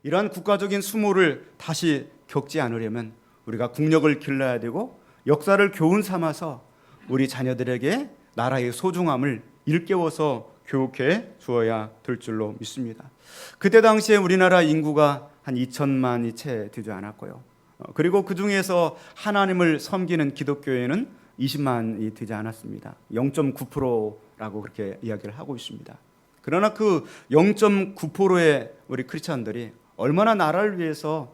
이러한 국가적인 수모를 다시 겪지 않으려면 우리가 국력을 길러야 되고 역사를 교훈 삼아서 우리 자녀들에게 나라의 소중함을 일깨워서 교육해 주어야 될 줄로 믿습니다. 그때 당시에 우리나라 인구가 한 2천만이 채 되지 않았고요. 그리고 그 중에서 하나님을 섬기는 기독교회는 20만이 되지 않았습니다. 0.9%라고 그렇게 이야기를 하고 있습니다. 그러나 그 0.9%의 우리 크리스찬들이 얼마나 나라를 위해서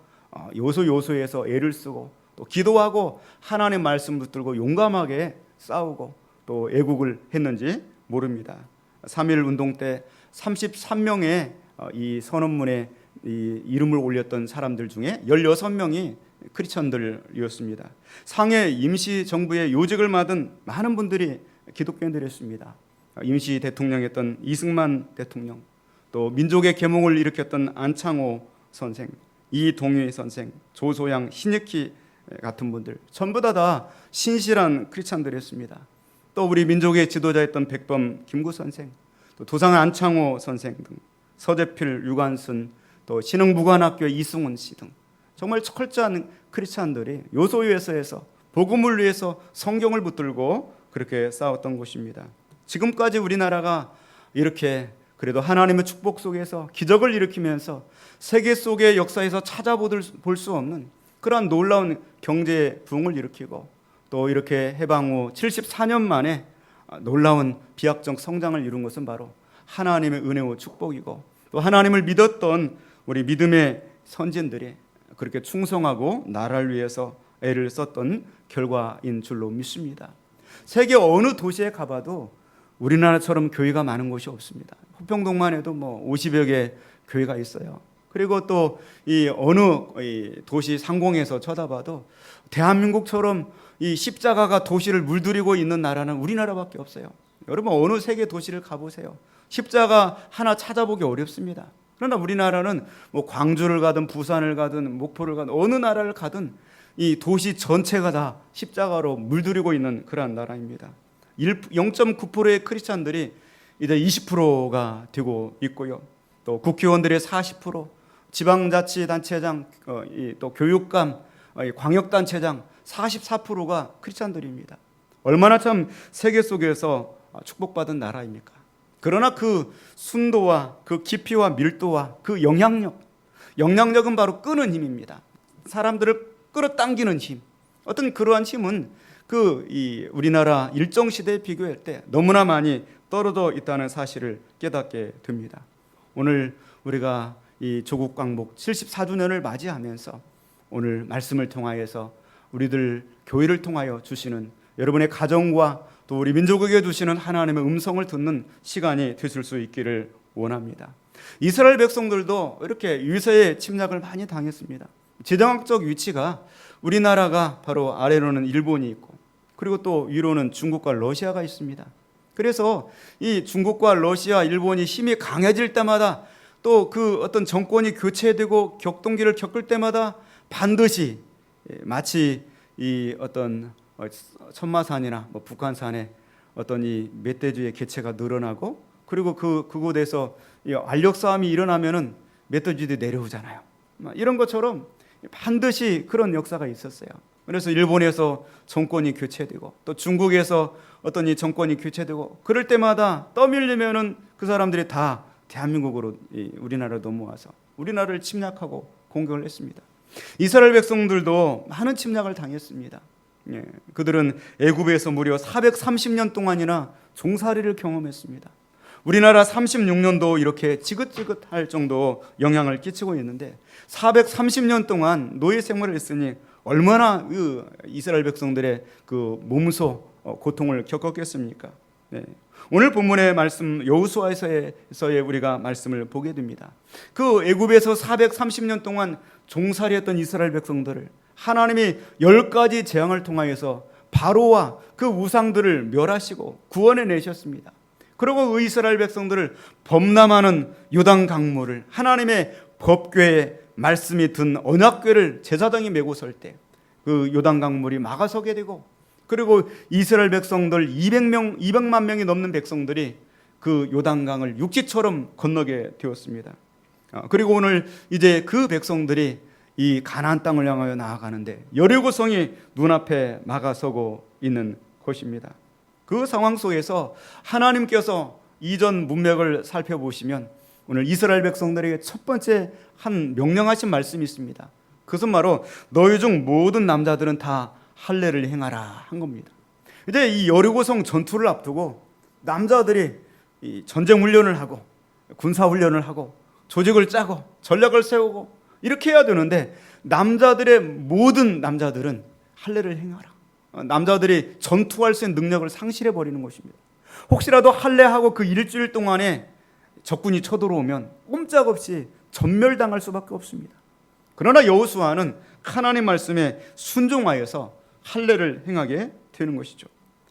요소요소에서 애를 쓰고 또 기도하고 하나님의 말씀 붙들고 용감하게 싸우고 또 애국을 했는지 모릅니다. 3.1 운동 때 33명의 이 선언문에 이 이름을 올렸던 사람들 중에 16명이 크리스천들이었습니다. 상해 임시정부의 요직을 맡은 많은 분들이 기독교인들이었습니다. 임시 대통령이었던 이승만 대통령, 또 민족의 계몽을 일으켰던 안창호 선생, 이동희 선생, 조소양, 신익희 같은 분들 전부 다 신실한 크리스천들이었습니다. 또 우리 민족의 지도자였던 백범 김구 선생, 또 도상 안창호 선생 등 서재필, 유관순, 또 신흥무관학교 이승훈 씨 등 정말 철저한 크리스찬들이 요소요소에서 복음을 위해서 성경을 붙들고 그렇게 싸웠던 곳입니다. 지금까지 우리나라가 이렇게 그래도 하나님의 축복 속에서 기적을 일으키면서 세계 속의 역사에서 찾아볼 수 없는 그러한 놀라운 경제 부흥을 일으키고 또 이렇게 해방 후 74년 만에 놀라운 비약적 성장을 이룬 것은 바로 하나님의 은혜와 축복이고 또 하나님을 믿었던 우리 믿음의 선진들이 그렇게 충성하고 나라를 위해서 애를 썼던 결과인 줄로 믿습니다. 세계 어느 도시에 가봐도 우리나라처럼 교회가 많은 곳이 없습니다. 호평동만 해도 50여 개 교회가 있어요. 그리고 또 이 어느 도시 상공에서 쳐다봐도 대한민국처럼 이 십자가가 도시를 물들이고 있는 나라는 우리나라밖에 없어요. 여러분 어느 세계 도시를 가보세요. 십자가 하나 찾아보기 어렵습니다. 그러나 우리나라는 광주를 가든 부산을 가든 목포를 가든 어느 나라를 가든 이 도시 전체가 다 십자가로 물들이고 있는 그러한 나라입니다. 0.9%의 크리스찬들이 이제 20%가 되고 있고요. 또 국회의원들의 40%, 지방자치단체장, 또 교육감, 광역단체장 44%가 크리스찬들입니다. 얼마나 참 세계 속에서 축복받은 나라입니까? 그러나 그 순도와 그 깊이와 밀도와 그 영향력은 바로 끄는 힘입니다. 사람들을 끌어당기는 힘. 어떤 그러한 힘은 우리나라 일정 시대에 비교할 때 너무나 많이 떨어져 있다는 사실을 깨닫게 됩니다. 오늘 우리가 이 조국 광복 74주년을 맞이하면서 오늘 말씀을 통하여서 우리들 교회를 통하여 주시는 여러분의 가정과 또 우리 민족에게 주시는 하나님의 음성을 듣는 시간이 되실 수 있기를 원합니다. 이스라엘 백성들도 이렇게 유세의 침략을 많이 당했습니다. 지정학적 위치가 우리나라가 바로 아래로는 일본이 있고 그리고 또 위로는 중국과 러시아가 있습니다. 그래서 이 중국과 러시아, 일본이 힘이 강해질 때마다 또 그 어떤 정권이 교체되고 격동기를 겪을 때마다 반드시 마치 이 어떤 천마산이나 북한산에 어떤 이 멧돼지의 개체가 늘어나고 그리고 그곳에서 알력 싸움이 일어나면은 멧돼지들이 내려오잖아요. 이런 것처럼 반드시 그런 역사가 있었어요. 그래서 일본에서 정권이 교체되고 또 중국에서 어떤 이 정권이 교체되고 그럴 때마다 떠밀리면은 그 사람들이 다 대한민국으로 우리나라로 넘어와서 우리나라를 침략하고 공격을 했습니다. 이스라엘 백성들도 많은 침략을 당했습니다. 그들은 애굽에서 무려 430년 동안이나 종살이를 경험했습니다. 우리나라 36년도 이렇게 지긋지긋할 정도 영향을 끼치고 있는데 430년 동안 노예 생활을 했으니 얼마나 이스라엘 백성들의 그 몸소 고통을 겪었겠습니까? 오늘 본문의 말씀 여호수아서의 우리가 말씀을 보게 됩니다. 그 애굽에서 430년 동안 종살이했던 이스라엘 백성들을 하나님이 10가지 재앙을 통하여서 바로와 그 우상들을 멸하시고 구원해 내셨습니다. 그리고 그 이스라엘 백성들을 범람하는 요단 강물을 하나님의 법궤에 말씀이 든 언약궤를 제사장이 메고 설 때 그 요단 강물이 막아서게 되고 그리고 이스라엘 백성들 200만 명이 넘는 백성들이 그 요단강을 육지처럼 건너게 되었습니다. 그리고 오늘 이제 그 백성들이 이 가나안 땅을 향하여 나아가는데 여리고성이 눈앞에 막아서고 있는 것입니다. 그 상황 속에서 하나님께서 이전 문맥을 살펴보시면 오늘 이스라엘 백성들에게 첫 번째 한 명령하신 말씀이 있습니다. 그것은 바로 너희 중 모든 남자들은 다 할례를 행하라 한 겁니다. 이제 이 여리고성 전투를 앞두고 남자들이 이 전쟁 훈련을 하고 군사 훈련을 하고 조직을 짜고 전략을 세우고 이렇게 해야 되는데 남자들의 모든 남자들은 할례를 행하라. 남자들이 전투할 수 있는 능력을 상실해 버리는 것입니다. 혹시라도 할례하고 그 일주일 동안에 적군이 쳐들어오면 꼼짝없이 전멸당할 수밖에 없습니다. 그러나 여호수아는 하나님 말씀에 순종하여서 할례를 행하게 되는 것이죠.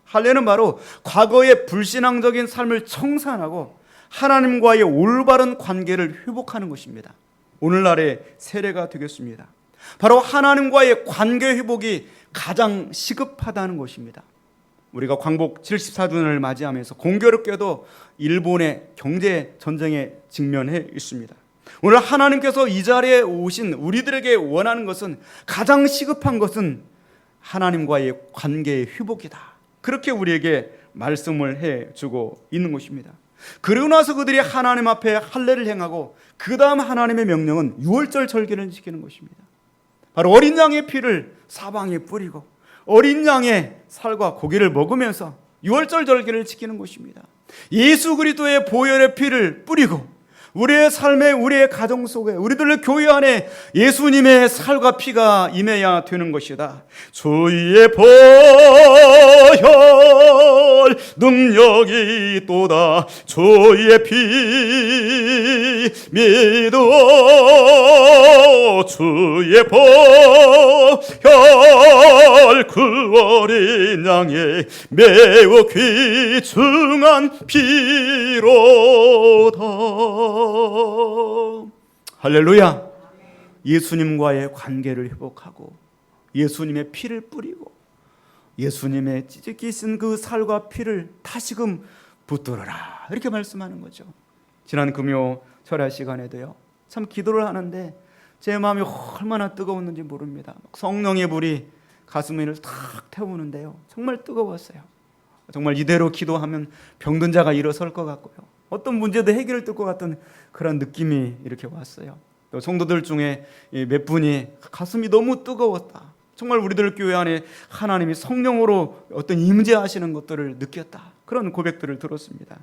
할례는 바로 과거의 불신앙적인 삶을 청산하고 하나님과의 올바른 관계를 회복하는 것입니다. 오늘날의 세례가 되겠습니다. 바로 하나님과의 관계 회복이 가장 시급하다는 것입니다. 우리가 광복 74주년을 맞이하면서 공교롭게도 일본의 경제 전쟁에 직면해 있습니다. 오늘 하나님께서 이 자리에 오신 우리들에게 원하는 것은 가장 시급한 것은 하나님과의 관계의 회복이다. 그렇게 우리에게 말씀을 해주고 있는 것입니다. 그러고 나서 그들이 하나님 앞에 할례를 행하고 그 다음 하나님의 명령은 유월절 절기를 지키는 것입니다. 바로 어린 양의 피를 사방에 뿌리고 어린 양의 살과 고기를 먹으면서 유월절 절기를 지키는 것입니다. 예수 그리스도의 보혈의 피를 뿌리고 우리의 삶에 우리의 가정 속에 우리들의 교회 안에 예수님의 살과 피가 임해야 되는 것이다. 주의 보혈 능력이 또다 주의 피 믿어 주의 보혈 그 어린 양의 매우 귀중한 피로다. 할렐루야. 예수님과의 관계를 회복하고 예수님의 피를 뿌리고 예수님의 찢기 쓴 그 살과 피를 다시금 붙들어라 이렇게 말씀하는 거죠. 지난 금요 철야 시간에도요 참 기도를 하는데 제 마음이 얼마나 뜨거웠는지 모릅니다. 성령의 불이 가슴을 탁 태우는데요 정말 뜨거웠어요. 정말 이대로 기도하면 병든 자가 일어설 것 같고요 어떤 문제도 해결을 뜰 것 같은 그런 느낌이 이렇게 왔어요. 또 성도들 중에 몇 분이 가슴이 너무 뜨거웠다. 정말 우리들 교회 안에 하나님이 성령으로 어떤 임재하시는 것들을 느꼈다. 그런 고백들을 들었습니다.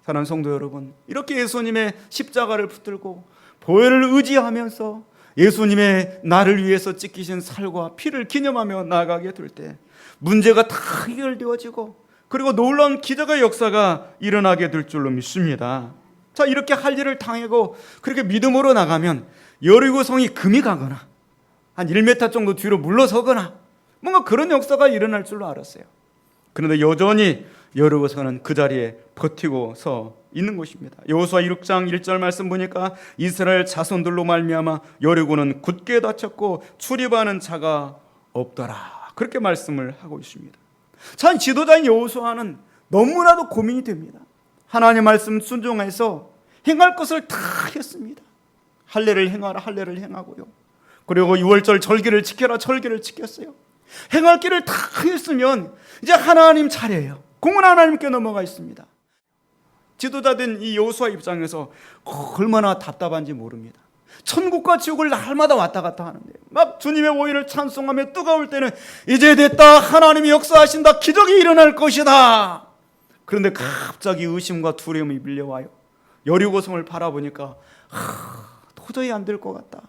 사랑하는 성도 여러분, 이렇게 예수님의 십자가를 붙들고 보혈을 의지하면서 예수님의 나를 위해서 찢기신 살과 피를 기념하며 나아가게 될 때 문제가 다 해결되어지고 그리고 놀라운 기적의 역사가 일어나게 될 줄로 믿습니다. 자, 이렇게 할 일을 당하고 그렇게 믿음으로 나가면 여리고성이 금이 가거나 한 1m 정도 뒤로 물러서거나 뭔가 그런 역사가 일어날 줄로 알았어요. 그런데 여전히 여리고성은 그 자리에 버티고 서 있는 것입니다. 여호수아 6장 1절 말씀 보니까 이스라엘 자손들로 말미암아 여리고는 굳게 닫혔고 출입하는 자가 없더라. 그렇게 말씀을 하고 있습니다. 참 지도자인 여호수아는 너무나도 고민이 됩니다. 하나님 말씀 순종해서 행할 것을 다 했습니다. 할례를 행하라 할례를 행하고요. 그리고 유월절 절기를 지켜라 절기를 지켰어요. 행할 길을 다 했으면 이제 하나님 차례예요. 공은 하나님께 넘어가 있습니다. 지도자된 이 여호수아 입장에서 얼마나 답답한지 모릅니다. 천국과 지옥을 날마다 왔다 갔다 하는데 막 주님의 오일을 찬송하며 뜨거울 때는 이제 됐다 하나님이 역사하신다 기적이 일어날 것이다. 그런데 갑자기 의심과 두려움이 밀려와요. 여리고성을 바라보니까 도저히 안 될 것 같다.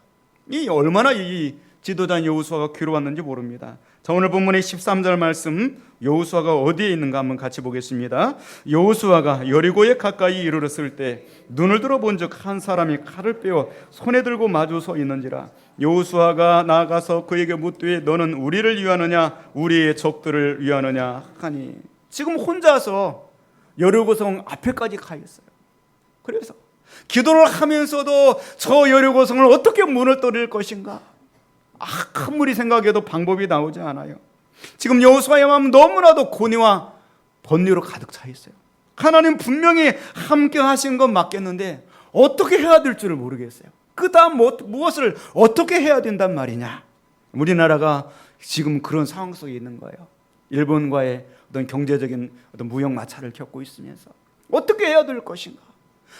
이 얼마나 이 지도자인 여호수아가 괴로웠는지 모릅니다. 자, 오늘 본문의 13절 말씀 여호수아가 어디에 있는가 한번 같이 보겠습니다. 여호수아가 여리고에 가까이 이르렀을 때 눈을 들어 본즉 한 사람이 칼을 빼어 손에 들고 마주 서 있는지라. 여호수아가 나아가서 그에게 묻되 너는 우리를 위하느냐 우리의 적들을 위하느냐 하니. 지금 혼자서 여리고성 앞에까지 가 있어요. 그래서 기도를 하면서도 저 여리고성을 어떻게 문을 떠릴 것인가 아무리 생각해도 방법이 나오지 않아요. 지금 여호수아의 마음은 너무나도 고뇌와 번뇌로 가득 차 있어요. 하나님 분명히 함께 하신 건 맞겠는데 어떻게 해야 될 줄을 모르겠어요. 그 다음 무엇을 어떻게 해야 된단 말이냐. 우리나라가 지금 그런 상황 속에 있는 거예요. 일본과의 어떤 경제적인 어떤 무역 마찰을 겪고 있으면서 어떻게 해야 될 것인가.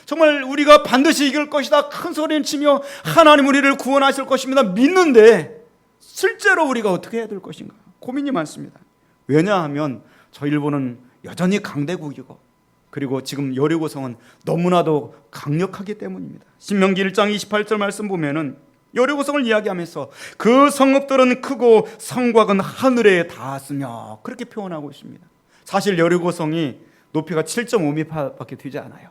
정말 우리가 반드시 이길 것이다 큰 소리를 치며 하나님 우리를 구원하실 것입니다 믿는데 실제로 우리가 어떻게 해야 될 것인가 고민이 많습니다. 왜냐하면 저 일본은 여전히 강대국이고 그리고 지금 여리고성은 너무나도 강력하기 때문입니다. 신명기 1장 28절 말씀 보면은 여리고성을 이야기하면서 그 성읍들은 크고 성곽은 하늘에 닿았으며 그렇게 표현하고 있습니다. 사실 여리고성이 높이가 7.5m밖에 되지 않아요.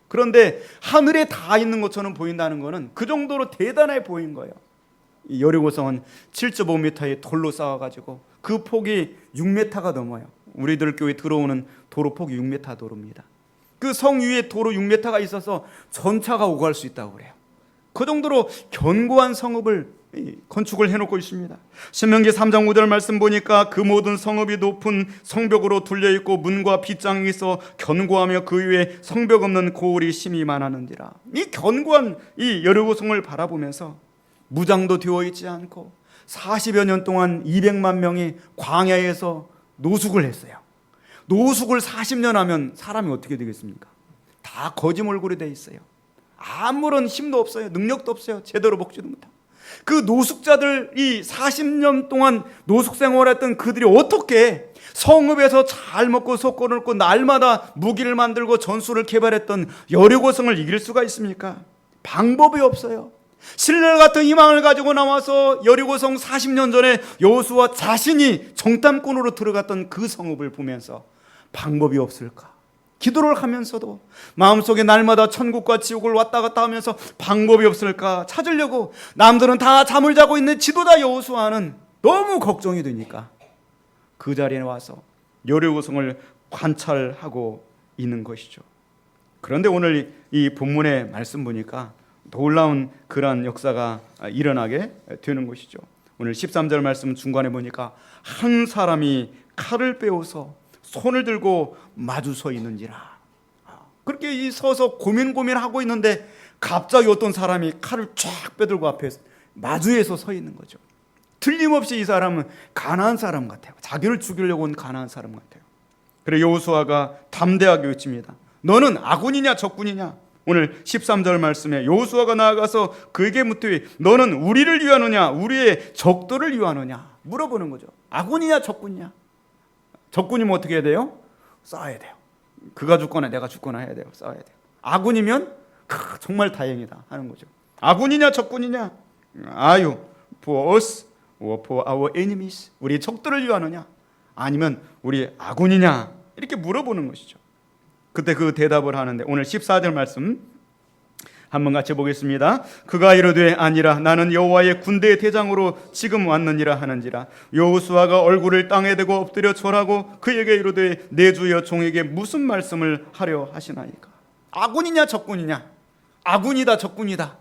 그런데 하늘에 닿아 있는 것처럼 보인다는 것은 그 정도로 대단해 보인 거예요. 이 여리고성은 7.5m의 돌로 쌓아가지고 그 폭이 6m가 넘어요. 우리들 교회 들어오는 도로 폭이 6m 도로입니다. 그 성 위에 도로 6m가 있어서 전차가 오고 갈 수 있다고 그래요. 그 정도로 견고한 성읍을 건축을 해놓고 있습니다. 신명기 3장 5절 말씀 보니까 그 모든 성읍이 높은 성벽으로 둘려있고 문과 빗장이 있어 견고하며 그 위에 성벽 없는 고을이 심히 많았는지라. 이 견고한 이 여리고성을 바라보면서 무장도 되어 있지 않고 40여 년 동안 200만 명이 광야에서 노숙을 했어요. 노숙을 40년 하면 사람이 어떻게 되겠습니까? 다 거짓 몰골이 돼 있어요. 아무런 힘도 없어요. 능력도 없어요. 제대로 먹지도 못하고. 그 노숙자들이 40년 동안 노숙 생활했던 그들이 어떻게 성읍에서 잘 먹고 섞어 놓고 날마다 무기를 만들고 전술을 개발했던 여리고성을 이길 수가 있습니까? 방법이 없어요. 신뢰 같은 희망을 가지고 나와서 여리고성 40년 전에 여호수아 자신이 정탐꾼으로 들어갔던 그 성읍을 보면서 방법이 없을까? 기도를 하면서도 마음속에 날마다 천국과 지옥을 왔다 갔다 하면서 방법이 없을까 찾으려고 남들은 다 잠을 자고 있는 지도자 여호수아는 너무 걱정이 되니까 그 자리에 와서 여리고성을 관찰하고 있는 것이죠. 그런데 오늘 이 본문의 말씀 보니까 놀라운 그러한 역사가 일어나게 되는 것이죠. 오늘 13절 말씀 중간에 보니까 한 사람이 칼을 빼어서 손을 들고 마주 서 있는지라. 그렇게 서서 고민하고 있는데 갑자기 어떤 사람이 칼을 쫙 빼들고 앞에 마주에서 서 있는 거죠. 틀림없이 이 사람은 가나안 사람 같아요. 자기를 죽이려고 온 가나안 사람 같아요. 그래 여호수아가 담대하게 외칩니다. 너는 아군이냐 적군이냐? 오늘 13절 말씀에 여호수아가 나아가서 그에게 묻되 너는 우리를 위하느냐 우리의 적들을 위하느냐 물어보는 거죠. 아군이냐 적군이냐? 적군이면 어떻게 해야 돼요? 싸워야 돼요. 그가 죽거나 내가 죽거나 해야 돼요. 싸워야 돼요. 아군이면 정말 다행이다 하는 거죠. 아군이냐 적군이냐? Are you for us or for our enemies? 우리 적들을 위하느냐? 아니면 우리 아군이냐? 이렇게 물어보는 것이죠. 그때 그 대답을 하는데 오늘 14절 말씀 한번 같이 보겠습니다. 그가 이르되 아니라 나는 여호와의 군대의 대장으로 지금 왔느니라 하는지라. 여호수아가 얼굴을 땅에 대고 엎드려 절하고 그에게 이르되 내 주여 종에게 무슨 말씀을 하려 하시나이까. 아군이냐 적군이냐? 아군이다 적군이다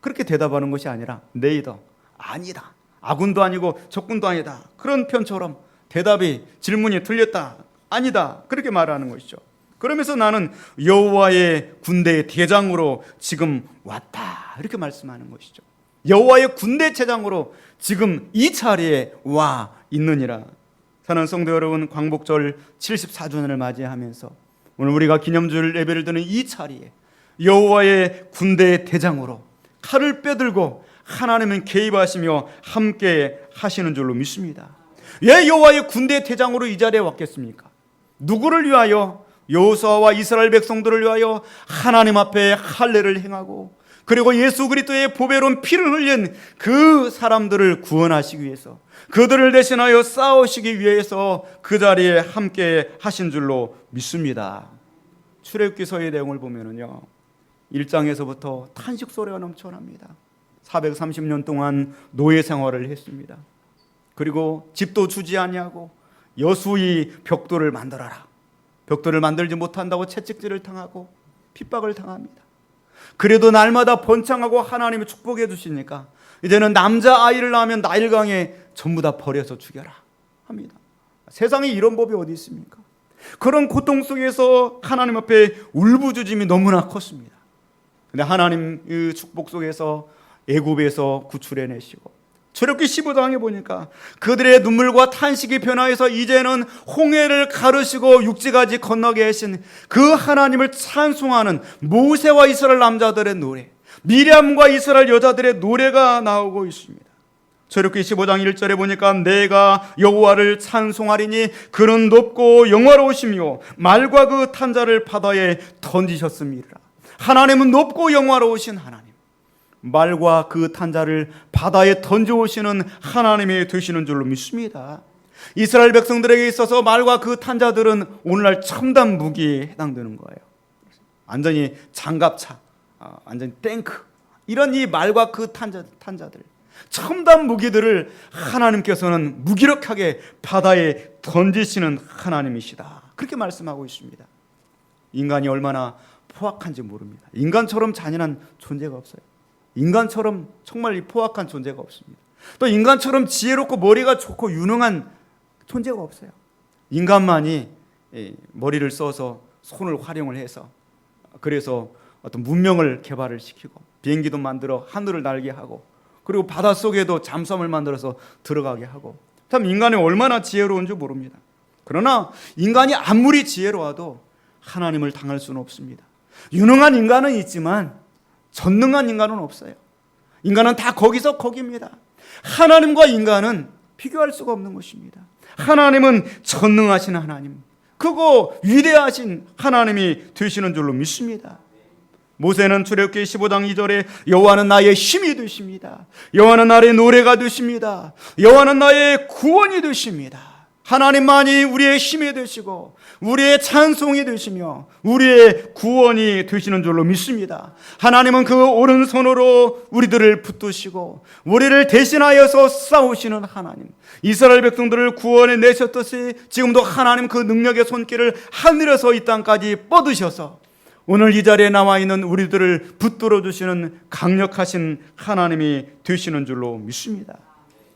그렇게 대답하는 것이 아니라 네이더 아니다. 아군도 아니고 적군도 아니다. 그런 편처럼 대답이 질문이 틀렸다 아니다 그렇게 말하는 것이죠. 그러면서 나는 여호와의 군대의 대장으로 지금 왔다 이렇게 말씀하는 것이죠. 여호와의 군대 대장으로 지금 이 자리에 와 있느니라. 사랑하는 성도 여러분, 광복절 74주년을 맞이하면서 오늘 우리가 기념주일 예배를 드는 이 자리에 여호와의 군대의 대장으로 칼을 빼들고 하나님은 개입하시며 함께 하시는 줄로 믿습니다. 왜 여호와의 군대의 대장으로 이 자리에 왔겠습니까? 누구를 위하여? 여호수아와 이스라엘 백성들을 위하여 하나님 앞에 할례를 행하고 그리고 예수 그리스도의 보배로운 피를 흘린 그 사람들을 구원하시기 위해서 그들을 대신하여 싸우시기 위해서 그 자리에 함께 하신 줄로 믿습니다. 출애굽기서의 내용을 보면은요 1장에서부터 탄식 소리가 넘쳐납니다. 430년 동안 노예 생활을 했습니다. 그리고 집도 주지 아니하고 여수의 벽돌을 만들어라. 벽돌을 만들지 못한다고 채찍질을 당하고 핍박을 당합니다. 그래도 날마다 번창하고 하나님이 축복해 주시니까 이제는 남자아이를 낳으면 나일강에 전부 다 버려서 죽여라 합니다. 세상에 이런 법이 어디 있습니까? 그런 고통 속에서 하나님 앞에 울부짖음이 너무나 컸습니다. 근데 하나님의 축복 속에서 애굽에서 구출해내시고, 출애굽기 15장에 보니까 그들의 눈물과 탄식이 변화해서 이제는 홍해를 가르시고 육지까지 건너게 하신 그 하나님을 찬송하는 모세와 이스라엘 남자들의 노래, 미리암과 이스라엘 여자들의 노래가 나오고 있습니다. 출애굽기 15장 1절에 보니까 내가 여호와를 찬송하리니 그는 높고 영화로우시며 말과 그 탄자를 바다에 던지셨습니다. 하나님은 높고 영화로우신 하나님, 말과 그 탄자를 바다에 던져오시는 하나님이 되시는 줄로 믿습니다. 이스라엘 백성들에게 있어서 말과 그 탄자들은 오늘날 첨단 무기에 해당되는 거예요. 완전히 장갑차, 완전히 탱크, 이런 이 말과 그 탄자들, 첨단 무기들을 하나님께서는 무기력하게 바다에 던지시는 하나님이시다, 그렇게 말씀하고 있습니다. 인간이 얼마나 포악한지 모릅니다. 인간처럼 잔인한 존재가 없어요. 인간처럼 정말 포악한 존재가 없습니다. 또 인간처럼 지혜롭고 머리가 좋고 유능한 존재가 없어요. 인간만이 머리를 써서 손을 활용을 해서, 그래서 어떤 문명을 개발을 시키고 비행기도 만들어 하늘을 날게 하고, 그리고 바닷속에도 잠수함을 만들어서 들어가게 하고, 참 인간이 얼마나 지혜로운지 모릅니다. 그러나 인간이 아무리 지혜로워도 하나님을 당할 수는 없습니다. 유능한 인간은 있지만 전능한 인간은 없어요. 인간은 다 거기서 거기입니다. 하나님과 인간은 비교할 수가 없는 것입니다. 하나님은 전능하신 하나님, 크고 위대하신 하나님이 되시는 줄로 믿습니다. 모세는 출애굽기 15장 2절에 여호와는 나의 힘이 되십니다. 여호와는 나의 노래가 되십니다. 여호와는 나의 구원이 되십니다. 하나님만이 우리의 힘이 되시고 우리의 찬송이 되시며 우리의 구원이 되시는 줄로 믿습니다. 하나님은 그 오른손으로 우리들을 붙드시고 우리를 대신하여서 싸우시는 하나님, 이스라엘 백성들을 구원해 내셨듯이 지금도 하나님 그 능력의 손길을 하늘에서 이 땅까지 뻗으셔서 오늘 이 자리에 나와 있는 우리들을 붙들어 주시는 강력하신 하나님이 되시는 줄로 믿습니다.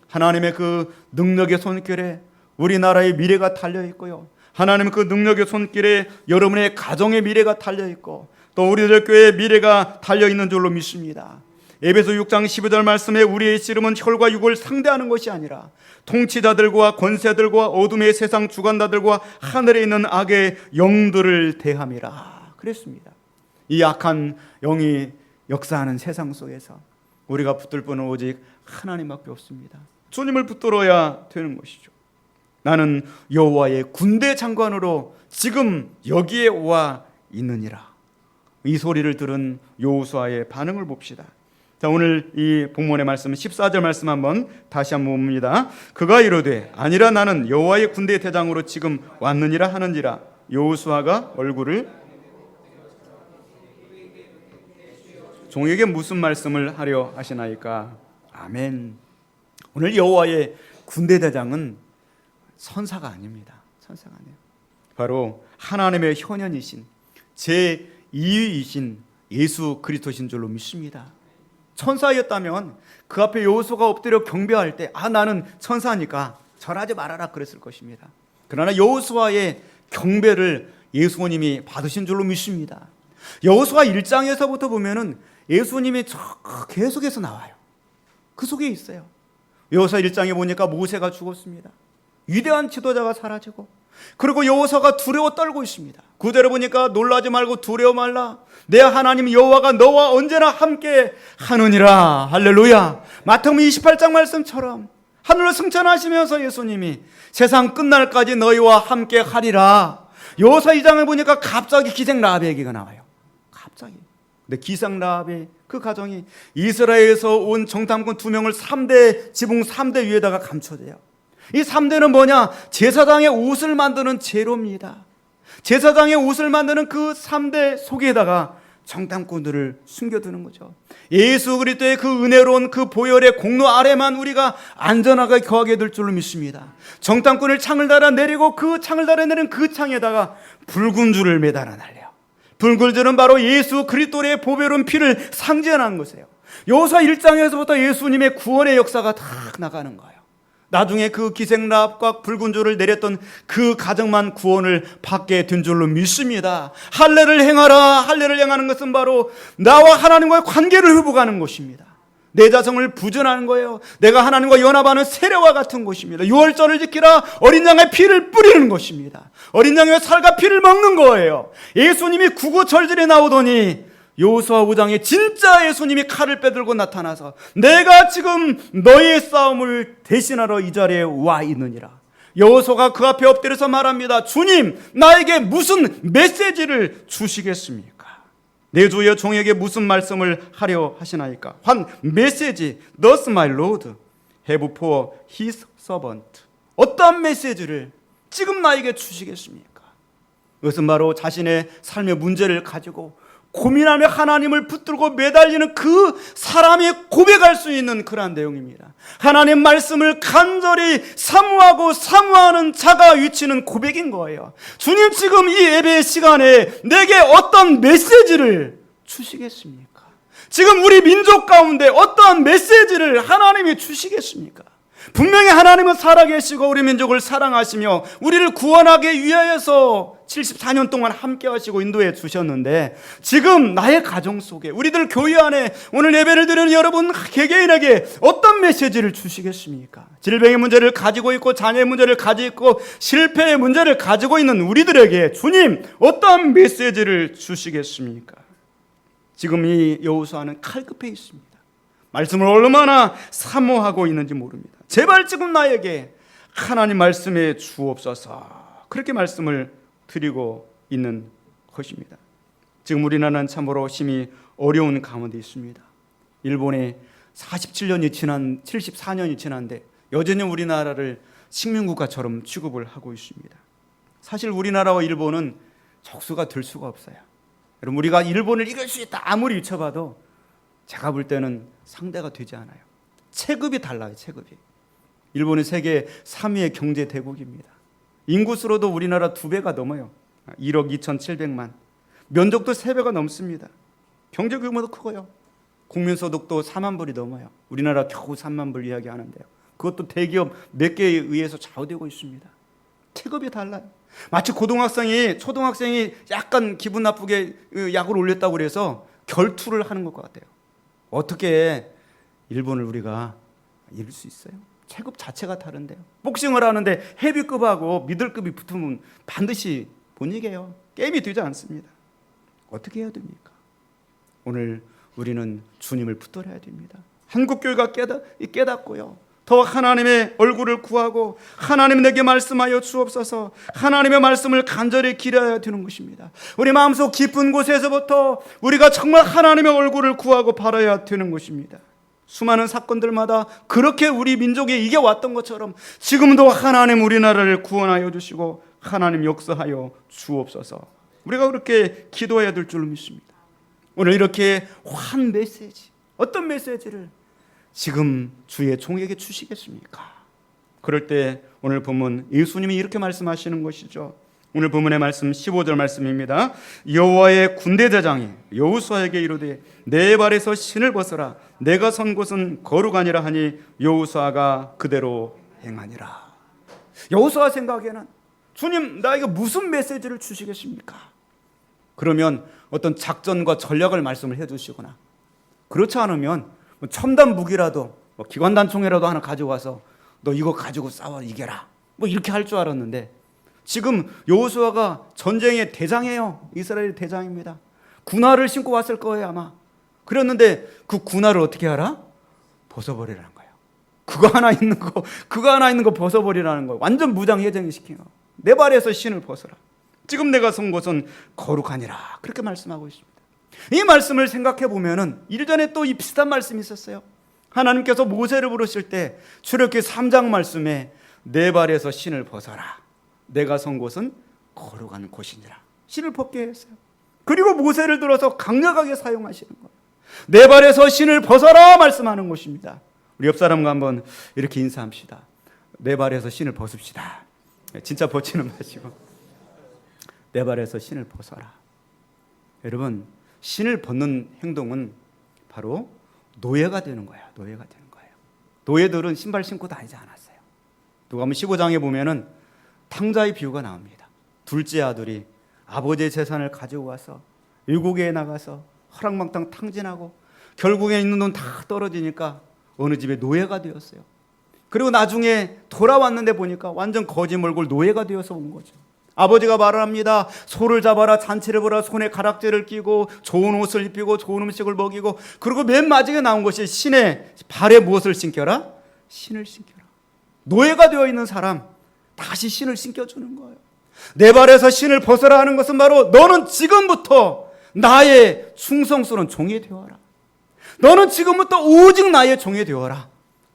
하나님의 그 능력의 손길에 우리나라의 미래가 달려 있고요, 하나님의 그 능력의 손길에 여러분의 가정의 미래가 달려 있고, 또 우리들 교회의 미래가 달려 있는 줄로 믿습니다. 에베소 6장 12절 말씀에 우리의 씨름은 혈과 육을 상대하는 것이 아니라 통치자들과 권세들과 어둠의 세상 주관자들과 하늘에 있는 악의 영들을 대함이라 그랬습니다. 이 악한 영이 역사하는 세상 속에서 우리가 붙들 분은 오직 하나님밖에 없습니다. 주님을 붙들어야 되는 것이죠. 나는 여호와의 군대 장관으로 지금 여기에 와 있느니라. 이 소리를 들은 여호수아의 반응을 봅시다. 자, 오늘 이 본문의 말씀 14절 말씀 한번 다시 한번 봅니다. 그가 이르되 아니라 나는 여호와의 군대 대장으로 지금 왔느니라 하는지라. 여호수아가 얼굴을 종에게 무슨 말씀을 하려 하시나이까. 아멘. 오늘 여호와의 군대 대장은 선사가 아닙니다. 선사가 아니에요. 바로 하나님의 현현이신 제2위이신 예수 그리스도신 줄로 믿습니다. 천사였다면 그 앞에 여호수아가 엎드려 경배할 때 나는 천사니까 절하지 말아라 그랬을 것입니다. 그러나 여호수아의 경배를 예수님이 받으신 줄로 믿습니다. 여호수아 1장에서부터 보면은 예수님이 계속해서 나와요. 그 속에 있어요. 여호수아 1장에 보니까 모세가 죽었습니다. 위대한 지도자가 사라지고, 그리고 여호수아가 두려워 떨고 있습니다. 9절에 보니까 놀라지 말고 두려워 말라. 내 하나님 여호와가 너와 언제나 함께 하느니라. 할렐루야. 마태복음 28장 말씀처럼 하늘을 승천하시면서 예수님이 세상 끝날까지 너희와 함께 하리라. 여호수아 2장을 보니까 갑자기 기생 라합의 얘기가 나와요. 갑자기. 근데 기생 라합의 그 가정이 이스라엘에서 온 정탐꾼 2명을 3대 지붕 3대 위에다가 감춰져요. 이 3대는 뭐냐? 제사장의 옷을 만드는 재료입니다. 제사장의 옷을 만드는 그 3대 속에다가 정탐꾼들을 숨겨두는 거죠. 예수 그리스도의 그 은혜로운 그 보혈의 공로 아래만 우리가 안전하게 거하게 될 줄로 믿습니다. 정탐꾼을 창을 달아 내리고 그 창을 달아 내린 그 창에다가 붉은 줄을 매달아 날려. 붉은 줄은 바로 예수 그리스도의 보배로운 피를 상징하는 것이에요. 여호수아 1장에서부터 예수님의 구원의 역사가 다 나가는 거예요. 나중에 그 기생라합과 붉은 조를 내렸던 그 가정만 구원을 받게 된 줄로 믿습니다. 할례를 행하라. 할례를 행하는 것은 바로 나와 하나님과의 관계를 회복하는 것입니다. 내 자성을 부전하는 거예요. 내가 하나님과 연합하는 세례와 같은 것입니다. 유월절을 지키라. 어린 양의 피를 뿌리는 것입니다. 어린 양의 살과 피를 먹는 거예요. 예수님이 구구절절에 나오더니 여호수아 5장에 진짜 예수님이 칼을 빼들고 나타나서 내가 지금 너의 싸움을 대신하러 이 자리에 와 있느니라. 여호수아가 그 앞에 엎드려서 말합니다. 주님, 나에게 무슨 메시지를 주시겠습니까? 내 주여 종에게 무슨 말씀을 하려 하시나이까? 한 메시지, thus my Lord have for his servant. 어떠한 메시지를 지금 나에게 주시겠습니까? 그것은 바로 자신의 삶의 문제를 가지고 고민하며 하나님을 붙들고 매달리는 그 사람이 고백할 수 있는 그러한 내용입니다. 하나님 말씀을 간절히 사모하는 자가 위치는 고백인 거예요. 주님, 지금 이 예배 시간에 내게 어떤 메시지를 주시겠습니까? 지금 우리 민족 가운데 어떠한 메시지를 하나님이 주시겠습니까? 분명히 하나님은 살아계시고 우리 민족을 사랑하시며 우리를 구원하기 위하여서 74년 동안 함께 하시고 인도해 주셨는데, 지금 나의 가정 속에, 우리들 교회 안에 오늘 예배를 드리는 여러분 개개인에게 어떤 메시지를 주시겠습니까? 질병의 문제를 가지고 있고 자녀의 문제를 가지고 있고 실패의 문제를 가지고 있는 우리들에게 주님 어떠한 메시지를 주시겠습니까? 지금 이 여호수아는 칼끝에 있습니다. 말씀을 얼마나 사모하고 있는지 모릅니다. 제발 지금 나에게 하나님 말씀에 주옵소서, 그렇게 말씀을 드리고 있는 것입니다. 지금 우리나라는 참으로 심히 어려운 가운데 있습니다. 일본에 47년이 지난 74년이 지났는데 여전히 우리나라를 식민국가처럼 취급을 하고 있습니다. 사실 우리나라와 일본은 적수가 될 수가 없어요. 여러분, 우리가 일본을 이길 수 있다 아무리 외쳐봐도 제가 볼 때는 상대가 되지 않아요. 체급이 달라요. 체급이. 일본은 세계 3위의 경제 대국입니다. 인구수로도 우리나라 2배가 넘어요. 1억 2,700만. 면적도 3배가 넘습니다. 경제 규모도 크고요. 국민소득도 4만 불이 넘어요. 우리나라 겨우 3만 불 이야기하는데요. 그것도 대기업 몇 개에 의해서 좌우되고 있습니다. 체급이 달라요. 마치 초등학생이 약간 기분 나쁘게 약을 올렸다고 그래서 결투를 하는 것 같아요. 어떻게 일본을 우리가 이길 수 있어요? 체급 자체가 다른데요. 복싱을 하는데 헤비급하고 미들급이 붙으면 반드시 못 이겨요. 게임이 되지 않습니다. 어떻게 해야 됩니까? 오늘 우리는 주님을 붙들어야 됩니다. 한국교회가 깨닫고요, 더 하나님의 얼굴을 구하고 하나님 내게 말씀하여 주옵소서, 하나님의 말씀을 간절히 기도해야 되는 것입니다. 우리 마음속 깊은 곳에서부터 우리가 정말 하나님의 얼굴을 구하고 바라야 되는 것입니다. 수많은 사건들마다 그렇게 우리 민족이 이겨왔던 것처럼 지금도 하나님 우리나라를 구원하여 주시고 하나님 역사하여 주옵소서, 우리가 그렇게 기도해야 될 줄로 믿습니다. 오늘 이렇게 한 메시지, 어떤 메시지를 지금 주의 종에게 주시겠습니까? 그럴 때 오늘 본문 예수님이 이렇게 말씀하시는 것이죠. 오늘 본문의 말씀 15절 말씀입니다. 여호와의 군대대장이 여호수아에게 이르되 내 발에서 신을 벗어라, 내가 선 곳은 거룩하니라 하니 여호수아가 그대로 행하니라. 여호수아 생각에는 주님 나에게 무슨 메시지를 주시겠습니까? 그러면 어떤 작전과 전략을 말씀을 해주시거나, 그렇지 않으면 첨단 무기라도 기관단총이라도 하나 가져와서 너 이거 가지고 싸워 이겨라, 이렇게 할 줄 알았는데, 지금 여호수아가 전쟁의 대장이에요. 이스라엘 대장입니다. 군화를 신고 왔을 거예요 아마. 그랬는데 그 군화를 어떻게 하라? 벗어버리라는 거예요. 그거 하나 있는 거 벗어버리라는 거예요. 완전 무장해제를 시키는 거예요. 내 발에서 신을 벗어라. 지금 내가 선 곳은 거룩하니라, 그렇게 말씀하고 있습니다. 이 말씀을 생각해 보면은 일전에 또 이 비슷한 말씀이 있었어요. 하나님께서 모세를 부르실 때 출애굽기 3장 말씀에 내 발에서 신을 벗어라, 내가 선 곳은 거룩한 곳이니라, 신을 벗게 했어요. 그리고 모세를 들어서 강력하게 사용하시는 거예요. 내 발에서 신을 벗어라 말씀하는 것입니다. 우리 옆 사람과 한번 이렇게 인사합시다. 내 발에서 신을 벗읍시다. 진짜 벗지는 마시고 내 발에서 신을 벗어라. 여러분, 신을 벗는 행동은 바로 노예가 되는 거예요. 노예가 되는 거예요. 노예들은 신발 신고 다니지 않았어요. 누가복음 15장에 보면은 탕자의 비유가 나옵니다. 둘째 아들이 아버지의 재산을 가지고 와서 외국에 나가서 허랑방탕 탕진하고 결국에 있는 돈 다 떨어지니까 어느 집에 노예가 되었어요. 그리고 나중에 돌아왔는데 보니까 완전 거지 몰골 노예가 되어서 온 거죠. 아버지가 말을 합니다. 소를 잡아라, 잔치를 보라, 손에 가락지를 끼고 좋은 옷을 입히고 좋은 음식을 먹이고, 그리고 맨 마지막에 나온 것이 신의 발에 무엇을 신겨라? 신을 신겨라. 노예가 되어 있는 사람 다시 신을 신겨주는 거예요. 내 발에서 신을 벗어라 하는 것은 바로 너는 지금부터 나의 충성스러운 종이 되어라. 너는 지금부터 오직 나의 종이 되어라.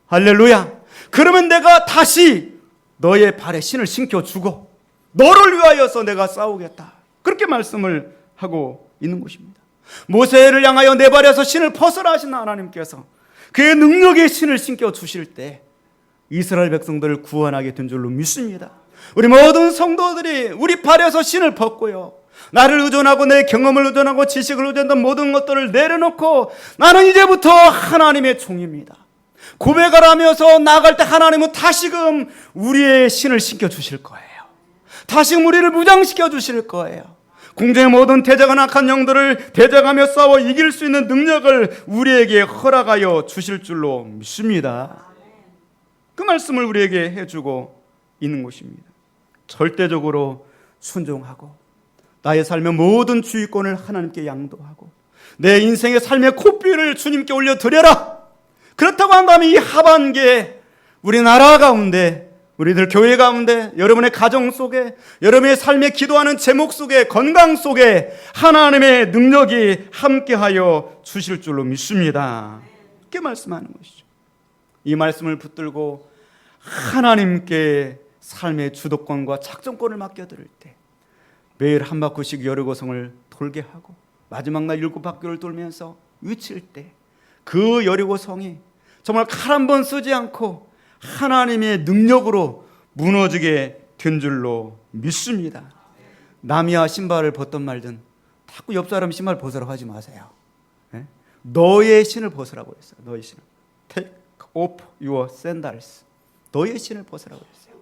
할렐루야. 그러면 내가 다시 너의 발에 신을 신겨주고 너를 위하여서 내가 싸우겠다. 그렇게 말씀을 하고 있는 것입니다. 모세를 향하여 내 발에서 신을 벗어라 하신 하나님께서 그의 능력의 신을 신겨주실 때 이스라엘 백성들을 구원하게 된 줄로 믿습니다. 우리 모든 성도들이 우리 발에서 신을 벗고요, 나를 의존하고 내 경험을 의존하고 지식을 의존하던 모든 것들을 내려놓고 나는 이제부터 하나님의 종입니다. 고백을 하면서 나아갈 때 하나님은 다시금 우리의 신을 신겨주실 거예요. 다시금 우리를 무장시켜 주실 거예요. 공중의 모든 대적한 악한 영들을 대적하며 싸워 이길 수 있는 능력을 우리에게 허락하여 주실 줄로 믿습니다. 그 말씀을 우리에게 해주고 있는 것입니다. 절대적으로 순종하고 나의 삶의 모든 주의권을 하나님께 양도하고 내 인생의 삶의 코피를 주님께 올려드려라. 그렇다고 한다면 이 하반기에 우리 나라 가운데, 우리들 교회 가운데, 여러분의 가정 속에, 여러분의 삶에 기도하는 제목 속에, 건강 속에 하나님의 능력이 함께하여 주실 줄로 믿습니다. 이렇게 말씀하는 것이죠. 이 말씀을 붙들고 하나님께 삶의 주도권과 작전권을 맡겨드릴 때 매일 한 바퀴씩 여리고성을 돌게 하고 마지막 날 7바퀴를 돌면서 외칠 때 그 여리고성이 정말 칼 한 번 쓰지 않고 하나님의 능력으로 무너지게 된 줄로 믿습니다. 남이야 신발을 벗던 말든 자꾸 옆 사람 신발 벗으라고 하지 마세요. 너의 신을 벗으라고 했어요. 너의 신을. Take off your sandals. 너의 신을 벗으라고 했어요.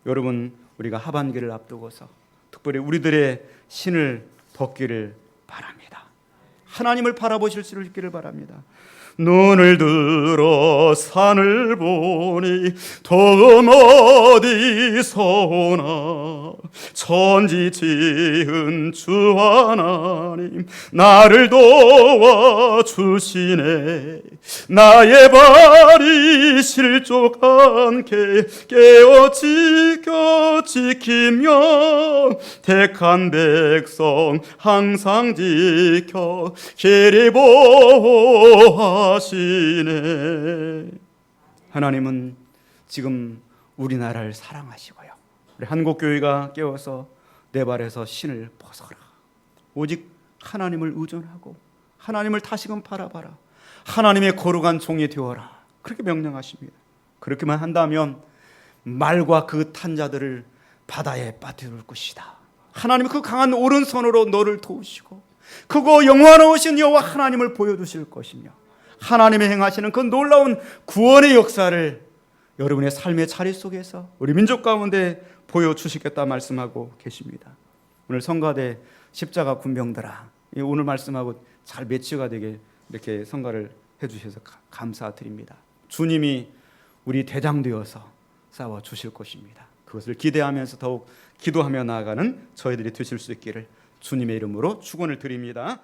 여러분, 우리가 하반기를 앞두고서 특별히 우리들의 신을 벗기를 바랍니다. 하나님을 바라보실 수 있기를 바랍니다. 눈을 들어 산을 보니 더 어디서 오나 천지 지은 주 하나님 나를 도와주시네. 나의 발이 실족 않게 깨어 지키며 택한 백성 항상 지켜 길이 보호하시네. 하나님은 지금 우리나라를 사랑하시고요, 우리 한국교회가 깨어서 내 발에서 신을 벗어라. 오직 하나님을 의존하고 하나님을 다시금 바라봐라. 하나님의 거룩한 종이 되어라. 그렇게 명령하십니다. 그렇게만 한다면 말과 그 탄 자들을 바다에 빠뜨릴 것이다. 하나님의 그 강한 오른손으로 너를 도우시고 그거 영원하신 여호와 하나님을 보여주실 것이며 하나님의 행하시는 그 놀라운 구원의 역사를 여러분의 삶의 자리 속에서 우리 민족 가운데 보여주시겠다 말씀하고 계십니다. 오늘 성가대 십자가 군병들아, 오늘 말씀하고 잘 매치가 되게 이렇게 성가를 해주셔서 감사드립니다. 주님이 우리 대장 되어서 싸워주실 것입니다. 그것을 기대하면서 더욱 기도하며 나아가는 저희들이 되실 수 있기를 주님의 이름으로 축원을 드립니다.